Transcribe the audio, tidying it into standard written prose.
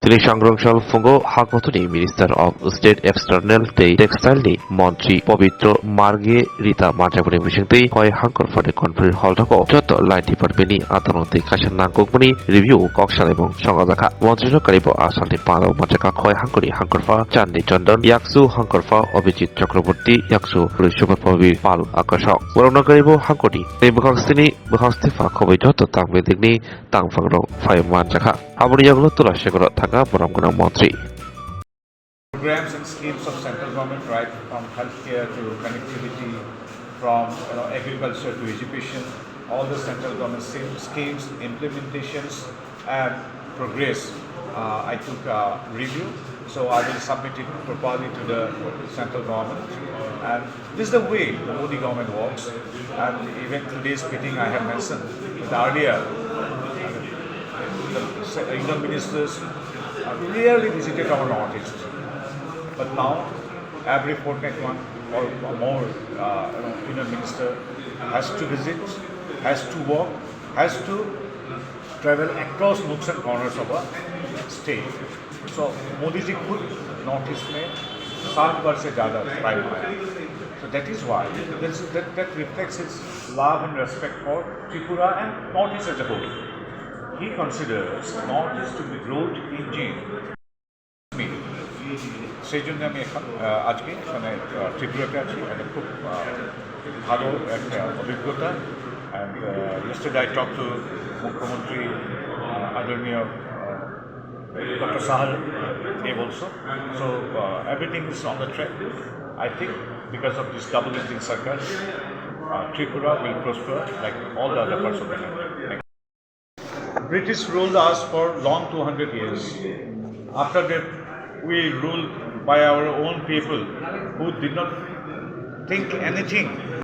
Shri Fungo Hakotuni, Minister of State External Textile Mantri Pavitra Margherita Manjakmung Bishingti Khowai Hankor for the conference hall Toko Joto Light Department Atanoti Kaisa Nagmani Review Kokchap এবং Khaijakha Mantri Karibo Asante Palo Manjaka Khowai Hankori Hankorfa Chandi Chondon Yaksu Hankorfa Abhijit Chakraborty Yaksu Pavitra Palu Akashok Warona Karibo Hankori Bukastini Bukastifa Khowai Joto Tangbe Digni Tangfangro Fai Manjaka Haburi Yaglo Tula Shekoro Montri. Programs and schemes of central government, right from healthcare to connectivity, from agriculture to education, all the central government schemes, implementations, and progress. I took a review, so I will submit it properly to the central government. And this is the way the MoT government works. And even today's meeting, I have mentioned that earlier, the Indian ministers clearly visited our northeast, but now every fortnight one or more Indian minister has to visit, has to work, has to travel across nooks and corners of a state. So Modi ji खुद northeast में 60 बार से ज़्यादा time आया. So that is why that reflects his love and respect for Tripura and northeast as a whole. He considers northeast to be growth engine. সেই জন্য আমি আজকে এখানে ত্রিপুরাতে আছি, একটা খুব ভালো একটা অভিজ্ঞতা। And yesterday I talked to মুখ্যমন্ত্রী আদরণীয় Dr. Sahal Dev also. So everything is on the track. I think because of this double engine circle, Tripura will prosper like all the other parts of the country. British ruled us for long 200 years. After that, we ruled by our own people who did not think anything